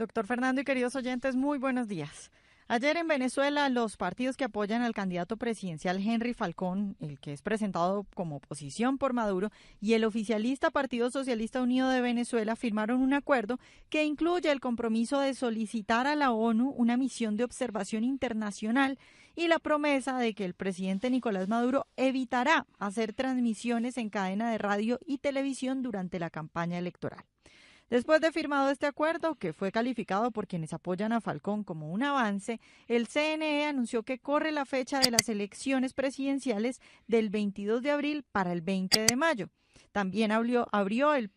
Doctor Fernando y queridos oyentes, muy buenos días. Ayer en Venezuela, los partidos que apoyan al candidato presidencial Henry Falcón, el que es presentado como oposición por Maduro, y el oficialista Partido Socialista Unido de Venezuela firmaron un acuerdo que incluye el compromiso de solicitar a la ONU una misión de observación internacional y la promesa de que el presidente Nicolás Maduro evitará hacer transmisiones en cadena de radio y televisión durante la campaña electoral. Después de firmado este acuerdo, que fue calificado por quienes apoyan a Falcón como un avance, el CNE anunció que corre la fecha de las elecciones presidenciales del 22 de abril para el 20 de mayo. También amplió el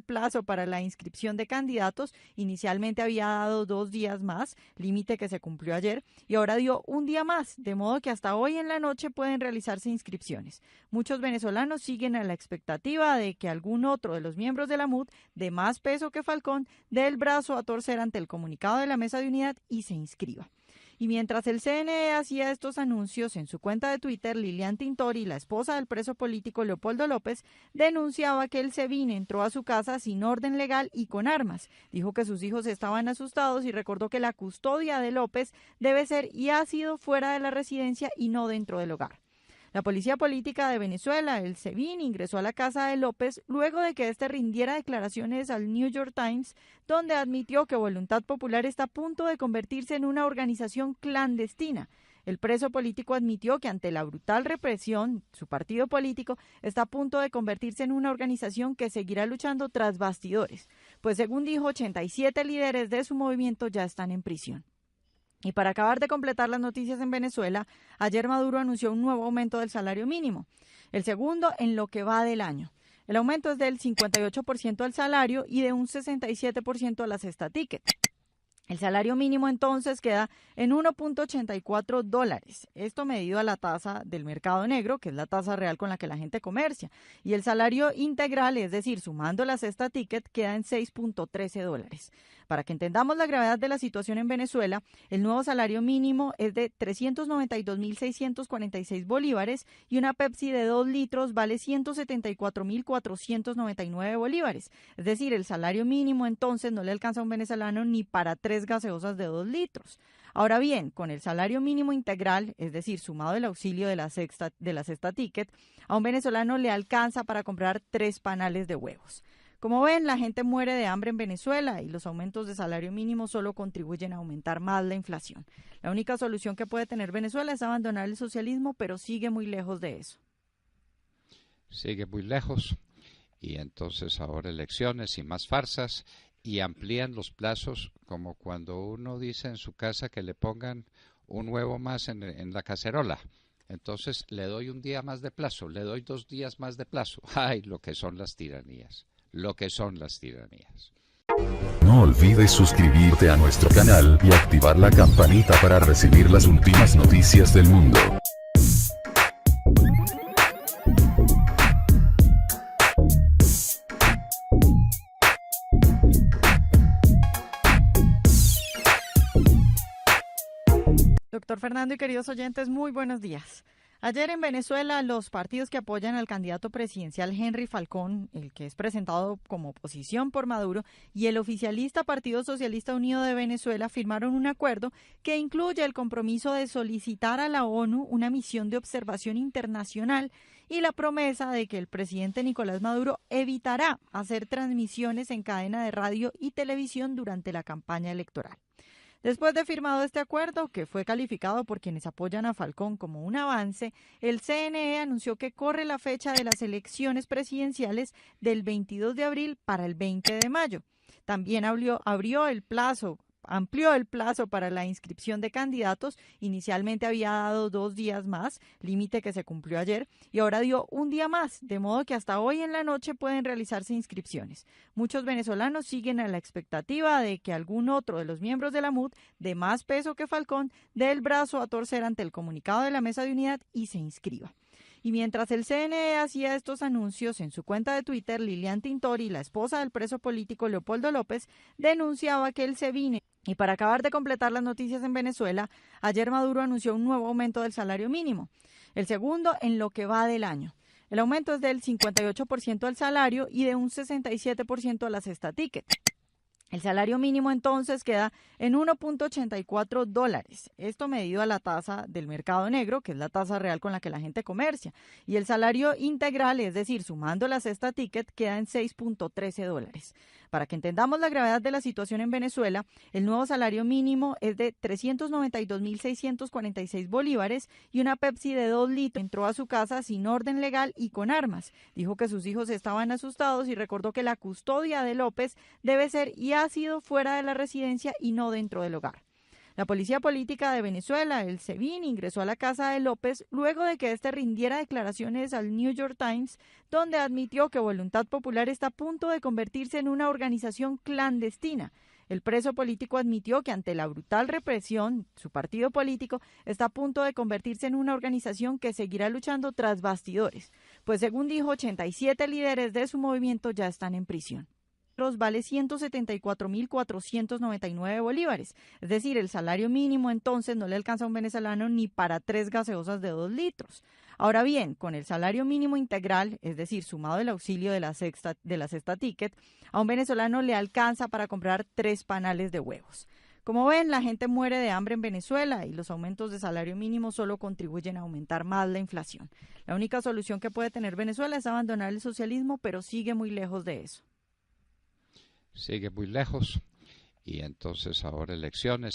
plazo para la inscripción de candidatos. Inicialmente había dado 2 días más, límite que se cumplió ayer, y ahora dio un día más, de modo que hasta hoy en la noche pueden realizarse inscripciones. Muchos venezolanos siguen a la expectativa de que algún otro de los miembros de la MUD, de más peso que Falcón, dé el brazo a torcer ante el comunicado de la Mesa de Unidad y se inscriba. Y mientras el CNE hacía estos anuncios en su cuenta de Twitter, Lilian Tintori, la esposa del preso político Leopoldo López, denunciaba que el SEBIN entró a su casa sin orden legal y con armas. Dijo que sus hijos estaban asustados y recordó que la custodia de López debe ser y ha sido fuera de la residencia y no dentro del hogar. La Policía Política de Venezuela, el SEBIN, ingresó a la casa de López luego de que éste rindiera declaraciones al New York Times, donde admitió que Voluntad Popular está a punto de convertirse en una organización clandestina. El preso político admitió que ante la brutal represión, su partido político está a punto de convertirse en una organización que seguirá luchando tras bastidores, pues según dijo, 87 líderes de su movimiento ya están en prisión. Y para acabar de completar las noticias en Venezuela, ayer Maduro anunció un nuevo aumento del salario mínimo, el segundo en lo que va del año. El aumento es del 58% al salario y de un 67% a la cesta ticket. El salario mínimo entonces queda en $1.84, esto medido a la tasa del mercado negro, que es la tasa real con la que la gente comercia, y el salario integral, es decir, sumando la cesta ticket, queda en $6.13. Para que entendamos la gravedad de la situación en Venezuela, el nuevo salario mínimo es de 392.646 bolívares y una Pepsi de 2 litros vale 174.499 bolívares. Es decir, el salario mínimo entonces no le alcanza a un venezolano ni para 3 gaseosas de 2 litros. Ahora bien, con el salario mínimo integral, es decir, sumado el auxilio de la cesta ticket, a un venezolano le alcanza para comprar 3 panales de huevos. Como ven, la gente muere de hambre en Venezuela y los aumentos de salario mínimo solo contribuyen a aumentar más la inflación. La única solución que puede tener Venezuela es abandonar el socialismo, pero sigue muy lejos de eso. Sigue muy lejos y entonces ahora elecciones y más farsas y amplían los plazos, como cuando uno dice en su casa que le pongan un huevo más en la cacerola. Entonces le doy un día más de plazo, le doy 2 días más de plazo. ¡Ay, lo que son las tiranías! Lo que son las tiranías. No olvides suscribirte a nuestro canal y activar la campanita para recibir las últimas noticias del mundo. Doctor Fernando y queridos oyentes, muy buenos días. Ayer en Venezuela, los partidos que apoyan al candidato presidencial Henry Falcón, el que es presentado como oposición por Maduro, y el oficialista Partido Socialista Unido de Venezuela firmaron un acuerdo que incluye el compromiso de solicitar a la ONU una misión de observación internacional y la promesa de que el presidente Nicolás Maduro evitará hacer transmisiones en cadena de radio y televisión durante la campaña electoral. Después de firmado este acuerdo, que fue calificado por quienes apoyan a Falcón como un avance, el CNE anunció que corre la fecha de las elecciones presidenciales del 22 de abril para el 20 de mayo. También amplió el plazo para la inscripción de candidatos. Inicialmente había dado 2 días más, límite que se cumplió ayer, y ahora dio un día más, de modo que hasta hoy en la noche pueden realizarse inscripciones. Muchos venezolanos siguen a la expectativa de que algún otro de los miembros de la MUD, de más peso que Falcón, dé el brazo a torcer ante el comunicado de la Mesa de Unidad y se inscriba. Y mientras el CNE hacía estos anuncios en su cuenta de Twitter, Lilian Tintori, la esposa del preso político Leopoldo López, denunciaba que el SEBIN. Y para acabar de completar las noticias en Venezuela, ayer Maduro anunció un nuevo aumento del salario mínimo, el segundo en lo que va del año. El aumento es del 58% al salario y de un 67% a la cesta ticket. El salario mínimo entonces queda en $1.84, esto medido a la tasa del mercado negro, que es la tasa real con la que la gente comercia, y el salario integral, es decir, sumando la cesta ticket, queda en $6.13. Para que entendamos la gravedad de la situación en Venezuela, el nuevo salario mínimo es de 392.646 bolívares y una Pepsi de 2 litros entró a su casa sin orden legal y con armas. Dijo que sus hijos estaban asustados y recordó que la custodia de López debe ser y ha sido fuera de la residencia y no dentro del hogar. La Policía Política de Venezuela, el SEBIN, ingresó a la casa de López luego de que éste rindiera declaraciones al New York Times, donde admitió que Voluntad Popular está a punto de convertirse en una organización clandestina. El preso político admitió que ante la brutal represión, su partido político está a punto de convertirse en una organización que seguirá luchando tras bastidores, pues según dijo, 87 líderes de su movimiento ya están en prisión. Vale 174.499 bolívares, es decir, el salario mínimo entonces no le alcanza a un venezolano ni para 3 gaseosas de 2 litros. Ahora bien, con el salario mínimo integral, es decir, sumado el auxilio de la cesta ticket, a un venezolano le alcanza para comprar 3 panales de huevos. Como ven, la gente muere de hambre en Venezuela y los aumentos de salario mínimo solo contribuyen a aumentar más la inflación. La única solución que puede tener Venezuela es abandonar el socialismo, pero sigue muy lejos de eso. Sigue muy lejos y entonces ahora elecciones.